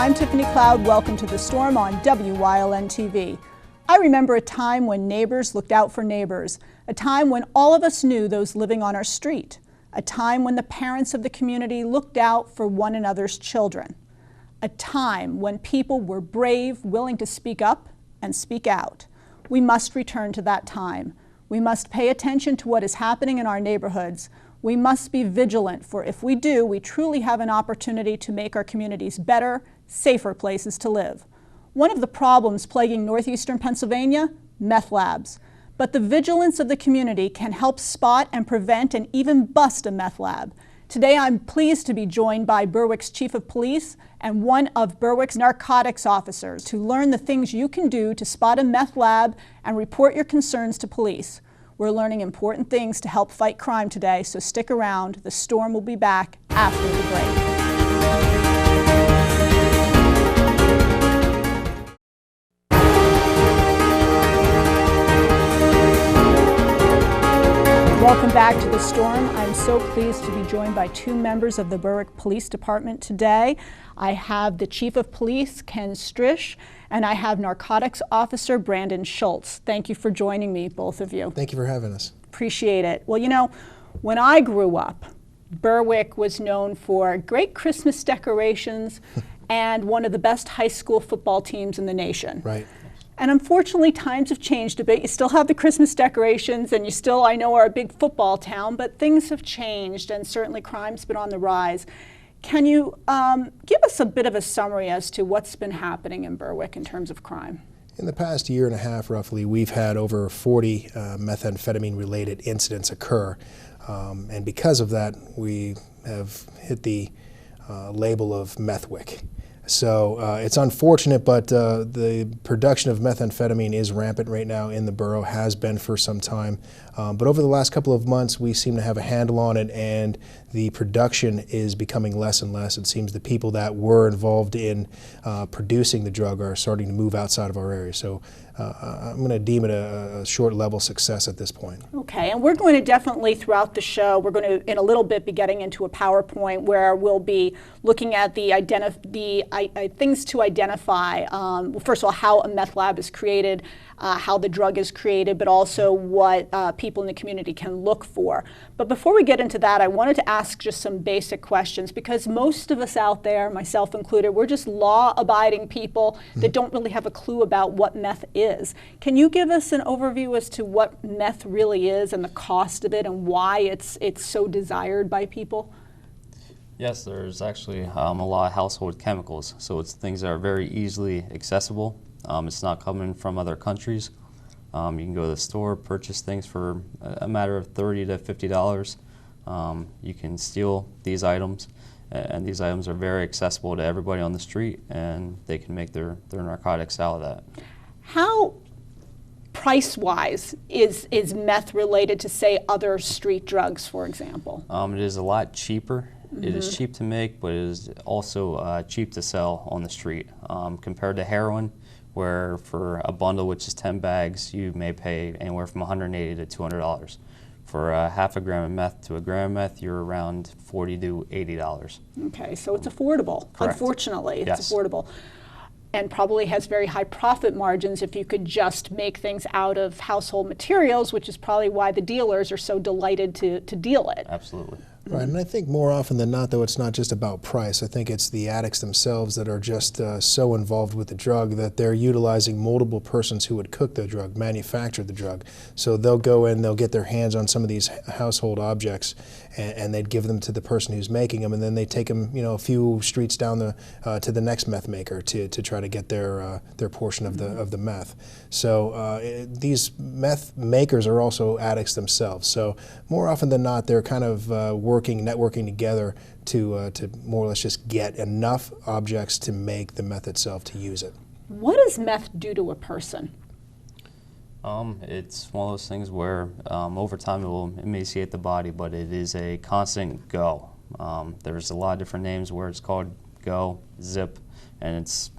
I'm Tiffany Cloud. Welcome to The Storm on WYLN TV. I remember a time when neighbors looked out for neighbors, a time when all of us knew those living on our street, a time when the parents of the community looked out for one another's children, a time when people were brave, willing to speak up and speak out. We must return to that time. We must pay attention to what is happening in our neighborhoods. We must be vigilant, for if we do, we truly have an opportunity to make our communities better, safer places to live. One of the problems plaguing northeastern Pennsylvania? Meth labs. But the vigilance of the community can help spot and prevent and even bust a meth lab. Today I'm pleased to be joined by Berwick's Chief of Police and one of Berwick's narcotics officers to learn the things you can do to spot a meth lab and report your concerns to police. We're learning important things to help fight crime today, so stick around. The Storm will be back after the break. Welcome back to The Storm. I'm so pleased to be joined by two members of the Berwick Police Department today. I have the Chief of Police, Ken Strish, and I have Narcotics Officer Brandon Schultz. Thank you for joining me, both of you. Thank you for having us. Appreciate it. Well, you know, when I grew up, Berwick was known for great Christmas decorations and one of the best high school football teams in the nation. Right. And unfortunately, times have changed a bit. You still have the Christmas decorations, and you still, I know, are a big football town, but things have changed, and certainly crime's been on the rise. Can you give us a bit of a summary as to what's been happening in Berwick in terms of crime? In the past year and a half, roughly, we've had over 40 methamphetamine-related incidents occur. And because of that, we have hit the label of Methwick. So it's unfortunate, but the production of methamphetamine is rampant right now in the borough, has been for some time. But over the last couple of months, we seem to have a handle on it, and the production is becoming less and less. It seems the people that were involved in producing the drug are starting to move outside of our area. So I'm going to deem it a short-level success at this point. Okay, and we're going to definitely, throughout the show, we're going to, in a little bit, be getting into a PowerPoint where we'll be looking at the things to identify, well, first of all, how a meth lab is created, how the drug is created, but also what people in the community can look for. But before we get into that, I wanted to ask just some basic questions, because most of us out there, myself included, we're just law-abiding people that don't really have a clue about what meth is. Can you give us an overview as to what meth really is and the cost of it and why it's so desired by people? Yes, there's actually a lot of household chemicals, so it's things that are very easily accessible. It's not coming from other countries. You can go to the store, purchase things for a matter of $30 to $50. You can steal these items, and these items are very accessible to everybody on the street, and they can make their narcotics out of that. How price-wise is meth related to, say, other street drugs, for example? It is a lot cheaper. It is cheap to make, but it is also cheap to sell on the street compared to heroin, where for a bundle, which is 10 bags, you may pay anywhere from $180 to $200. For half a gram of meth to a gram of meth, you're around $40 to $80. Okay, so it's affordable. Correct. Unfortunately, it's Yes. affordable. And probably has very high profit margins if you could just make things out of household materials, which is probably why the dealers are so delighted to deal it. Absolutely. Right, and I think more often than not, though, it's not just about price. I think it's the addicts themselves that are just so involved with the drug that they're utilizing multiple persons who would cook the drug, manufacture the drug. So they'll go in, they'll get their hands on some of these household objects, and they'd give them to the person who's making them, and then they take them, you know, a few streets down to the next meth maker to try to get their portion of the meth. So these meth makers are also addicts themselves. So more often than not, they're kind of networking together to more or less just get enough objects to make the meth itself, to use it. What does meth do to a person? It's one of those things where over time it will emaciate the body, but it is a constant go. There's a lot of different names where it's called go, zip, and it's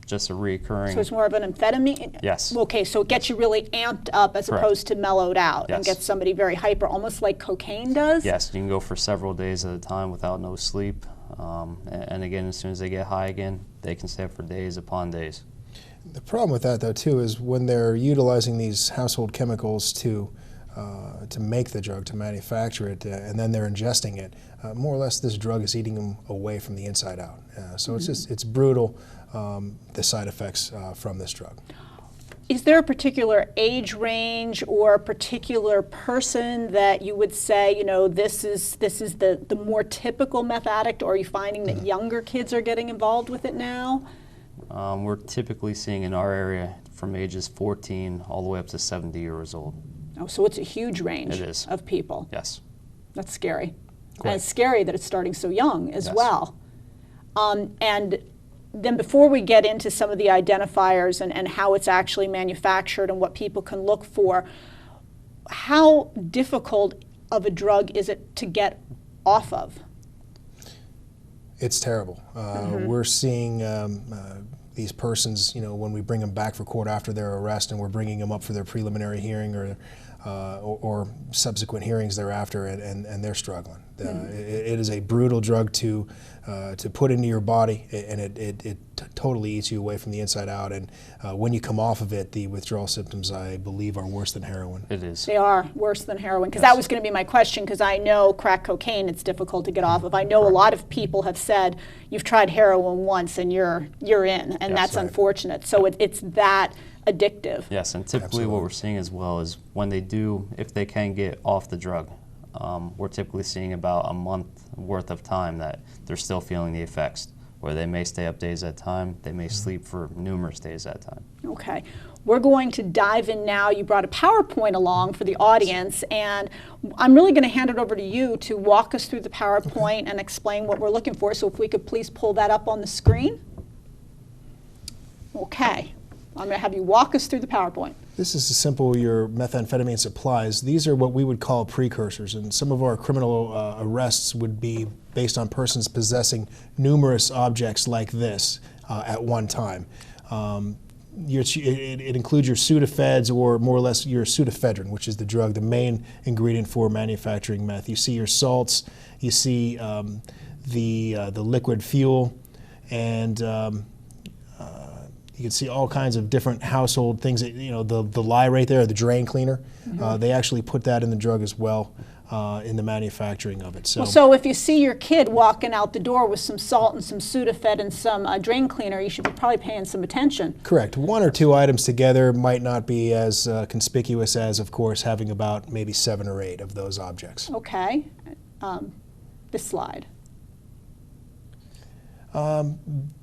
just a recurring. So it's more of an amphetamine? Yes. Okay, so it gets you really amped up as Correct. opposed to mellowed out, Yes. and gets somebody very hyper, almost like cocaine does? Yes, you can go for several days at a time without no sleep. And again, as soon as they get high again, they can stay up for days upon days. The problem with that, though, too, is when they're utilizing these household chemicals to make the drug, to manufacture it, and then they're ingesting it, more or less this drug is eating them away from the inside out. So it's brutal, the side effects from this drug. Is there a particular age range or a particular person that you would say, you know, this is the more typical meth addict, or are you finding that younger kids are getting involved with it now? We're typically seeing in our area from ages 14 all the way up to 70 years old. Oh, so it's a huge range It is. of people. Yes. That's scary. Quite. And it's scary that it's starting so young as Yes. well. And then before we get into some of the identifiers and how it's actually manufactured and what people can look for, how difficult of a drug is it to get off of? It's terrible. We're seeing these persons, you know, when we bring them back for court after their arrest, and we're bringing them up for their preliminary hearing or subsequent hearings thereafter, and they're struggling. It is a brutal drug to put into your body, and it totally eats you away from the inside out. And when you come off of it, the withdrawal symptoms, I believe, are worse than heroin. It is. They are worse than heroin, because Yes. that was going to be my question, because I know crack cocaine, it's difficult to get off of. I know a lot of people have said, you've tried heroin once and you're in, and Yes. that's Right. unfortunate. So it's that addictive. Yes, and typically Absolutely. what we're seeing as well is when they do, if they can get off the drug, we're typically seeing about a month worth of time that they're still feeling the effects, where they may stay up days at a time, they may sleep for numerous days at a time. Okay. We're going to dive in now. You brought a PowerPoint along for the audience, and I'm really going to hand it over to you to walk us through the PowerPoint and explain what we're looking for. So if we could please pull that up on the screen. Okay. I'm going to have you walk us through the PowerPoint. This is simple, your methamphetamine supplies. These are what we would call precursors, and some of our criminal arrests would be based on persons possessing numerous objects like this at one time. It includes your Sudafeds, or more or less your pseudoephedrine, which is the drug, the main ingredient for manufacturing meth. You see your salts, you see the liquid fuel, and you can see all kinds of different household things. That, you know, the lye right there, the drain cleaner, they actually put that in the drug as well in the manufacturing of it. So if you see your kid walking out the door with some salt and some Sudafed and some drain cleaner, you should be probably paying some attention. Correct. One or two items together might not be as conspicuous as, of course, having about maybe 7 or 8 of those objects. Okay. This slide.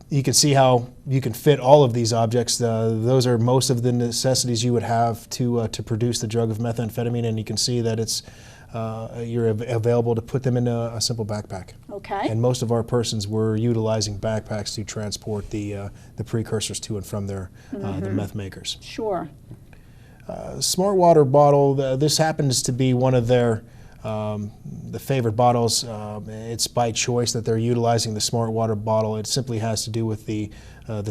You can see how you can fit all of these objects. Those are most of the necessities you would have to produce the drug of methamphetamine, and you can see that it's you're available to put them in a simple backpack. Okay. And most of our persons were utilizing backpacks to transport the precursors to and from their the meth makers. Sure. Smart water bottle. This happens to be one of their the favorite bottles. It's by choice that they're utilizing the smart water bottle. It simply has to do with the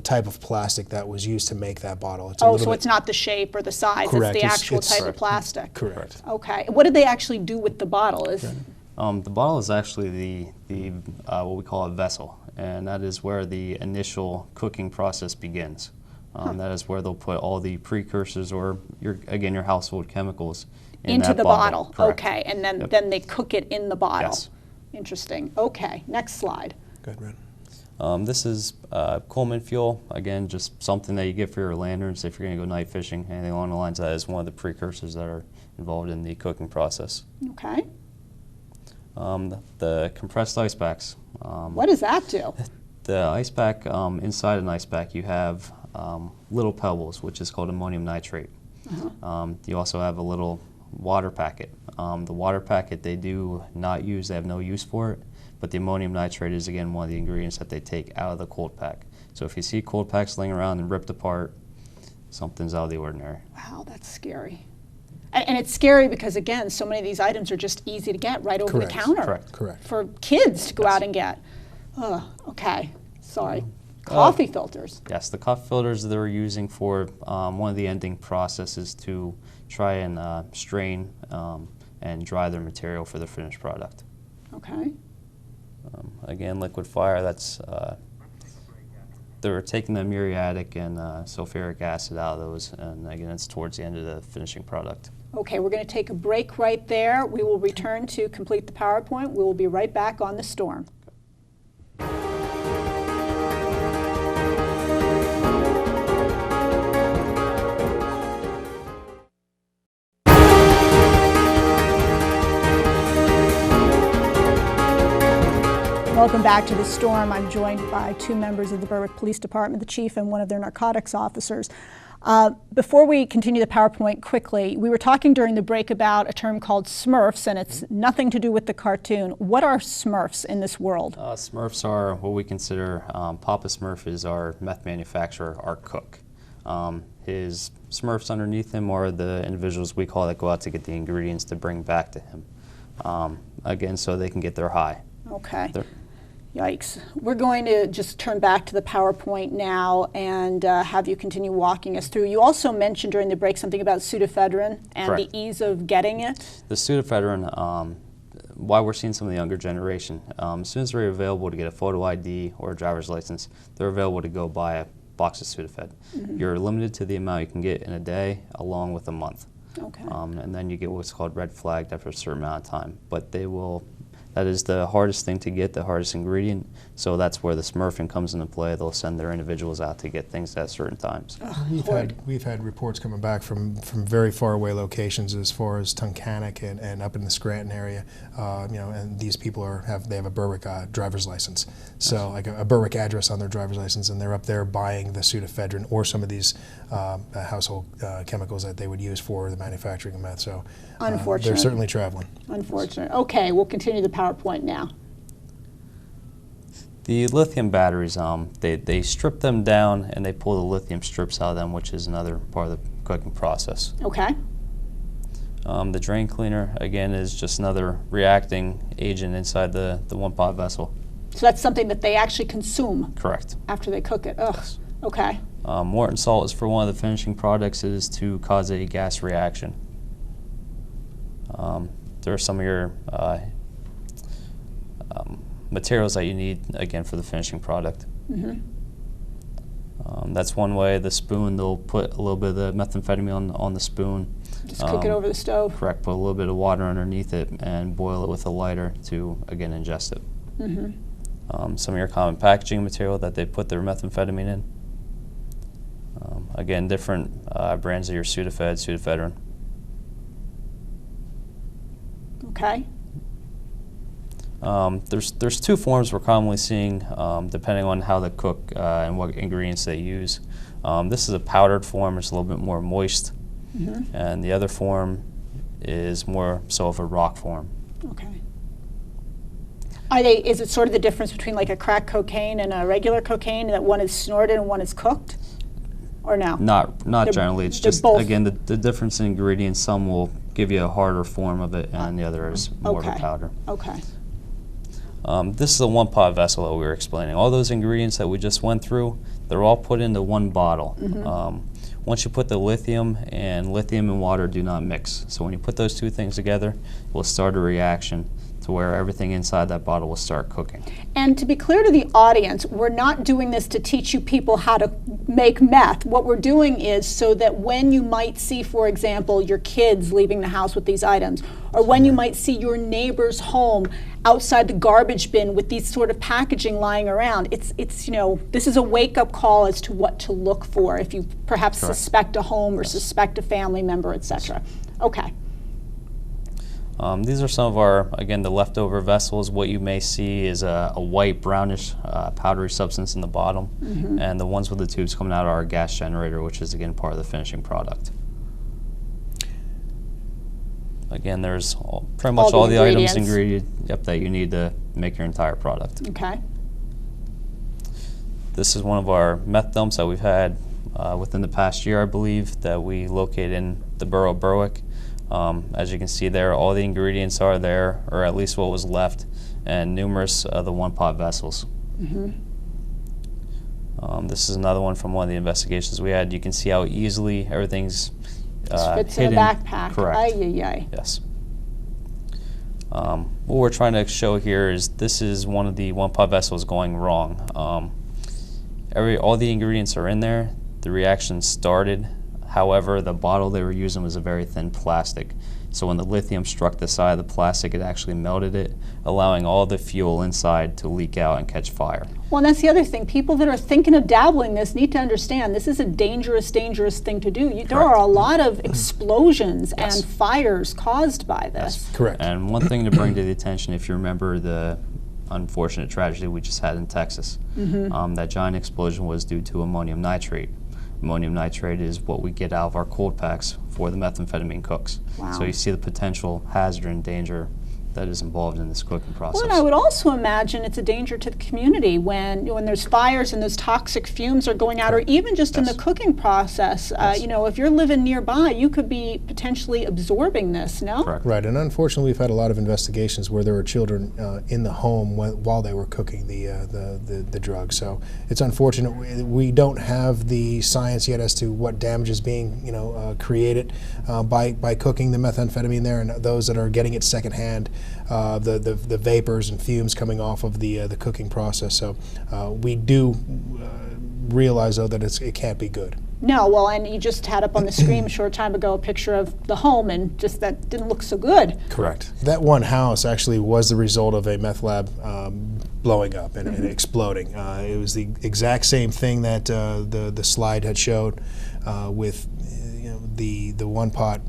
type of plastic that was used to make that bottle. It's Oh, so it's not the shape or the size, Correct. it's the It's- actual it's- type of Correct. plastic. correct. Okay. What did they actually do with the bottle? The bottle is actually the what we call a vessel, and that is where the initial cooking process begins. That is where they'll put all the precursors, or your household chemicals, in Into that the bottle. Correct. Okay. And then, Yep. then they cook it in the bottle. Yes. Interesting. Okay. Next slide. Good, Red. This is Coleman fuel. Again, just something that you get for your lanterns if you're going to go night fishing. Anything along the lines of that is one of the precursors that are involved in the cooking process. Okay. The compressed ice packs. What does that do? The ice pack, inside an ice pack, you have little pebbles, which is called ammonium nitrate. You also have a little water packet. The water packet they do not use, they have no use for it, but the ammonium nitrate is again one of the ingredients that they take out of the cold pack. So if you see cold packs laying around and ripped apart, something's out of the ordinary. Wow, that's scary. And it's scary because, again, so many of these items are just easy to get right over Correct. the counter. Correct. Correct. For kids to go out and get. Okay, sorry. Coffee filters. Yes, the coffee filters they're using for one of the ending processes to try and strain and dry their material for the finished product. Okay. Again, liquid fire, that's they're taking the muriatic and sulfuric acid out of those, and again, it's towards the end of the finishing product. Okay, we're going to take a break right there. We will return to complete the PowerPoint. We will be right back on the storm. Welcome back to the storm. I'm joined by two members of the Berwick Police Department, the chief and one of their narcotics officers. Before we continue the PowerPoint quickly, we were talking during the break about a term called Smurfs, and it's nothing to do with the cartoon. What are Smurfs in this world? Smurfs are what we consider, Papa Smurf is our meth manufacturer, our cook. His Smurfs underneath him are the individuals we call that go out to get the ingredients to bring back to him. Again, so they can get their high. Okay. Yikes. We're going to just turn back to the PowerPoint now and have you continue walking us through. You also mentioned during the break something about pseudoephedrine and Correct. the ease of getting it. The pseudoephedrine, why we're seeing some of the younger generation, as soon as they're available to get a photo ID or a driver's license, they're available to go buy a box of Sudafed. You're limited to the amount you can get in a day along with a month. Okay. And then you get what's called red flagged after a certain amount of time. But they will, that is the hardest thing to get, the hardest ingredient, so that's where the smurfing comes into play. They'll send their individuals out to get things at certain times. We've had reports coming back from very far away locations as far as Tunkhannock and up in the Scranton area, and these people have a Berwick driver's license, so like a Berwick address on their driver's license, and they're up there buying the pseudoephedrine or some of these household chemicals that they would use for the manufacturing of meth. So Unfortunate. They're certainly traveling. Unfortunate. Okay, we'll continue the PowerPoint now. The lithium batteries, they strip them down and they pull the lithium strips out of them, which is another part of the cooking process. Okay. The drain cleaner, again, is just another reacting agent inside the one-pot vessel. So that's something that they actually consume Correct. after they cook it. Ugh. Yes. Okay. Morton salt is for one of the finishing products is to cause a gas reaction. There are some of your materials that you need, again, for the finishing product. That's one way. The spoon, they'll put a little bit of the methamphetamine on the spoon. Just cook it over the stove. Correct. Put a little bit of water underneath it and boil it with a lighter to, again, ingest it. Some of your common packaging material that they put their methamphetamine in. Again, different brands of your pseudoephedrine. Okay. There's two forms we're commonly seeing, depending on how they cook and what ingredients they use. This is a powdered form. It's a little bit more moist, and the other form is more so of a rock form. Okay. Is it sort of the difference between like a crack cocaine and a regular cocaine, that one is snorted and one is cooked, or no? Not generally. It's just both. Again the difference in ingredients. Some will give you a harder form of it, and the other is more of a powder. Okay. This is a one-pot vessel that we were explaining. All those ingredients that we just went through, they're all put into one bottle. Once you put the lithium and water do not mix. So when you put those two things together, it will start a reaction to where everything inside that bottle will start cooking. And to be clear to the audience, we're not doing this to teach you people how to make meth. What we're doing is so that when you might see, for example, your kids leaving the house with these items, or when you might see your neighbor's home outside the garbage bin with these sort of packaging lying around, it's this is a wake-up call as to what to look for if you perhaps suspect a home or suspect a family member, etc. Okay. These are some of our, again, the leftover vessels. What you may see is a white, brownish, powdery substance in the bottom, and the ones with the tubes coming out are our gas generator, which is, again, part of the finishing product. Again, there's pretty much all the items that you need to make your entire product. Okay. This is one of our meth dumps that we've had within the past year, I believe, that we located in the borough of Berwick. As you can see there, all the ingredients are there, or at least what was left, and numerous of the one-pot vessels. This is another one from one of the investigations we had. You can see how easily everything's Fits hidden. in a backpack. Correct. Ay, ay, ay. Yes. What we're trying to show here is this is one of the one-pot vessels going wrong. All the ingredients are in there. The reaction started. However, the bottle they were using was a very thin plastic. So when the lithium struck the side of the plastic, it actually melted it, allowing all the fuel inside to leak out and catch fire. Well, and that's the other thing. People that are thinking of dabbling this need to understand this is a dangerous, dangerous thing to do. There are a lot of explosions and fires caused by this. Correct. And one thing to bring to the attention, if you remember the unfortunate tragedy we just had in Texas, that giant explosion was due to ammonium nitrate. Ammonium nitrate is what we get out of our cold packs for the methamphetamine cooks. Wow. So you see the potential hazard and danger that is involved in this cooking process. Well, and I would also imagine it's a danger to the community when there's fires and those toxic fumes are going out, or even just in the cooking process. You know, if you're living nearby, you could be potentially absorbing this, no? Correct. Right, and unfortunately we've had a lot of investigations where there were children in the home while they were cooking the drug. So it's unfortunate. We don't have the science yet as to what damage is being created by cooking the methamphetamine there, and those that are getting it secondhand. The vapors and fumes coming off of the cooking process. So we do realize, though, that it can't be good. No, well, and you just had up on the screen a short time ago a picture of the home, and just that didn't look so good. Correct. That one house actually was the result of a meth lab blowing up and exploding. It was the exact same thing that the slide had showed with the one pot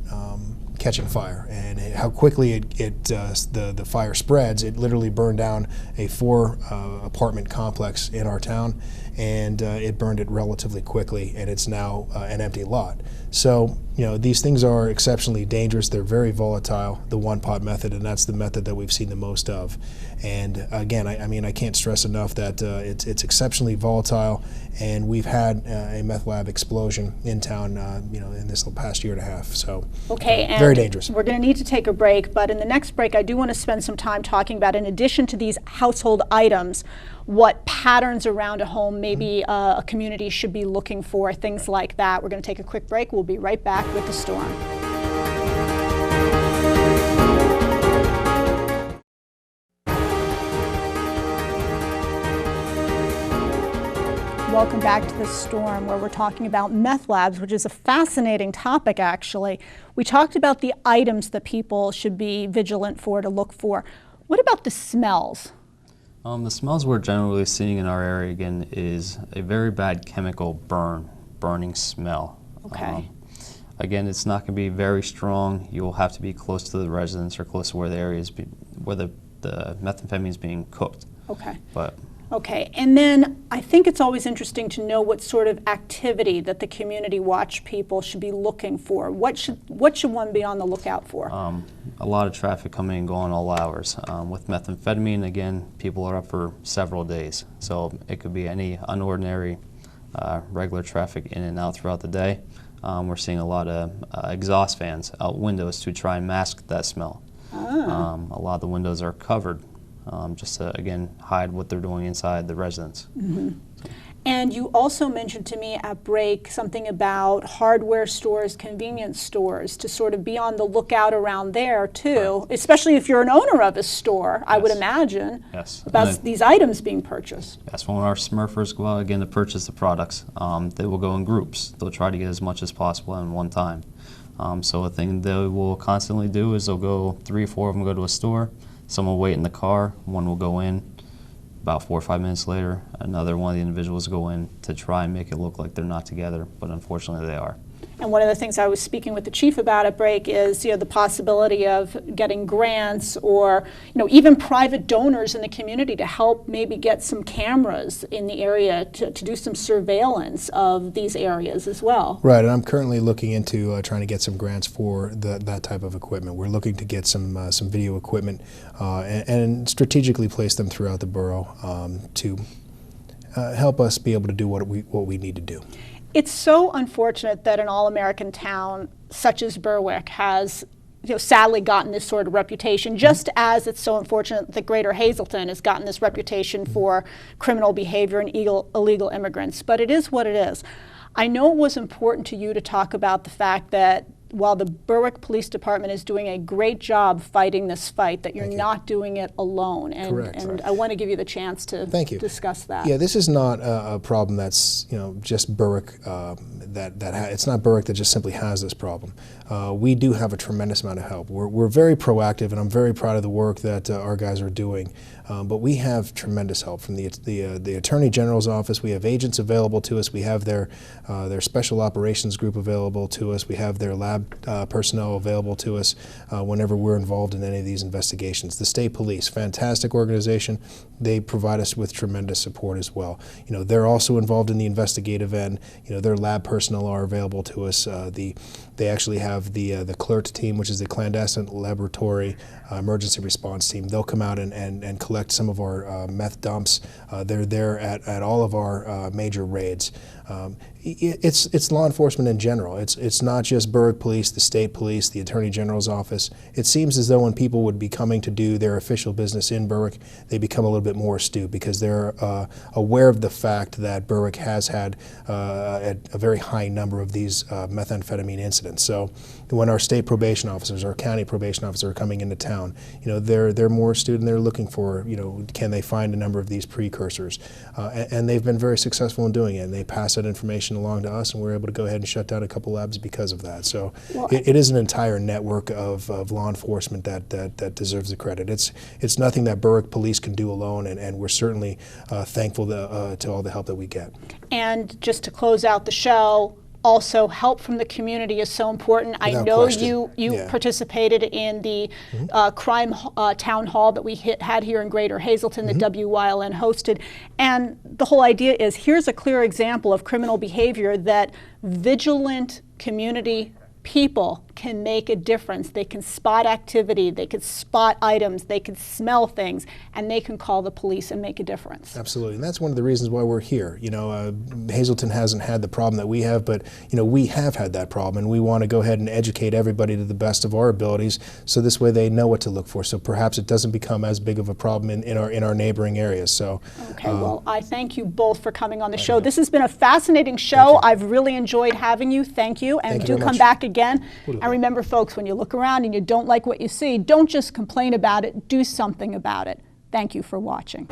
catching fire, and how quickly the fire spreads. It literally burned down a 4 apartment complex in our town, and it burned it relatively quickly, and it's now an empty lot. So these things are exceptionally dangerous. They're very volatile, the one pot method, and that's the method that we've seen the most of. And again, I can't stress enough that it's exceptionally volatile, and we've had a meth lab explosion in town in this past year and a half. So okay, and very dangerous. We're going to need to take a break, but in the next break I do want to spend some time talking about, in addition to these household items, what patterns around a home maybe a community should be looking for, things like that. We're going to take a quick break. We'll be right back with The Storm. Welcome back to The Storm, where we're talking about meth labs, which is a fascinating topic, actually. We talked about the items that people should be vigilant for, to look for. What about the smells? The smells we're generally seeing in our area, again, is a very bad chemical burning smell. Okay. Again, it's not going to be very strong. You'll have to be close to the residence or close to where the area is, where the methamphetamine is being cooked. Okay. Okay, and then I think it's always interesting to know what sort of activity that the community watch people should be looking for. What should one be on the lookout for? A lot of traffic coming and going all hours. With methamphetamine, again, people are up for several days. So it could be any unordinary, regular traffic in and out throughout the day. We're seeing a lot of exhaust fans out windows to try and mask that smell. A lot of the windows are covered. Just to, again, hide what they're doing inside the residence. And you also mentioned to me at break something about hardware stores, convenience stores, to sort of be on the lookout around there too, especially if you're an owner of a store, I would imagine, about these items being purchased. Yes, when our Smurfers go out again to purchase the products, they will go in groups. They'll try to get as much as possible in one time. So a thing they will constantly do is they'll go, 3 or 4 of them go to a store. Some will wait in the car, one will go in. About 4 or 5 minutes later, another one of the individuals go in to try and make it look like they're not together, but unfortunately they are. And one of the things I was speaking with the chief about at break is, the possibility of getting grants or, even private donors in the community to help maybe get some cameras in the area to do some surveillance of these areas as well. Right, and I'm currently looking into trying to get some grants for that type of equipment. We're looking to get some video equipment and strategically place them throughout the borough to help us be able to do what we need to do. It's so unfortunate that an all-American town such as Berwick has sadly gotten this sort of reputation, just as it's so unfortunate that Greater Hazleton has gotten this reputation for criminal behavior and illegal immigrants. But it is what it is. I know it was important to you to talk about the fact that while the Berwick Police Department is doing a great job fighting this fight, that you're not doing it alone. And, Correct. and I want to give you the chance to discuss that. Yeah, this is not a problem that's just Berwick. It's not Berwick that just simply has this problem. We do have a tremendous amount of help. We're very proactive, and I'm very proud of the work that our guys are doing. But we have tremendous help from the Attorney General's office. We have agents available to us. We have their special operations group available to us. We have their lab personnel available to us whenever we're involved in any of these investigations. The state police, fantastic organization. They provide us with tremendous support as well. They're also involved in the investigative end. Their lab personnel are available to us. They actually have the CLERT team, which is the Clandestine Laboratory Emergency Response Team. They'll come out and collect some of our meth dumps. They're there at all of our major raids. It's law enforcement in general. It's not just Berwick Police, the state police, the Attorney General's office. It seems as though when people would be coming to do their official business in Berwick, they become a little bit more astute because they're aware of the fact that Berwick has had a very high number of these methamphetamine incidents. So when our state probation officers, our county probation officers are coming into town, they're more astute and they're looking for, can they find a number of these precursors? And they've been very successful in doing it. And they pass that information along to us, and we're able to go ahead and shut down a couple labs because of that. So it is an entire network of law enforcement that deserves the credit. It's nothing that Berwick Police can do alone, and we're certainly thankful to all the help that we get. And just to close out the show, also help from the community is so important. I know you participated in the crime town hall that we had here in Greater Hazleton that WYLN hosted, and the whole idea is here's a clear example of criminal behavior that vigilant community people can make a difference. They can spot activity, they can spot items, they can smell things, and they can call the police and make a difference. Absolutely, and that's one of the reasons why we're here. Hazleton hasn't had the problem that we have, but we have had that problem, and we want to go ahead and educate everybody to the best of our abilities, so this way they know what to look for. So perhaps it doesn't become as big of a problem in our neighboring areas. So okay, well, I thank you both for coming on the show. This has been a fascinating show. I've really enjoyed having you. Thank you, and do come back again. And remember, folks, when you look around and you don't like what you see, don't just complain about it, do something about it. Thank you for watching.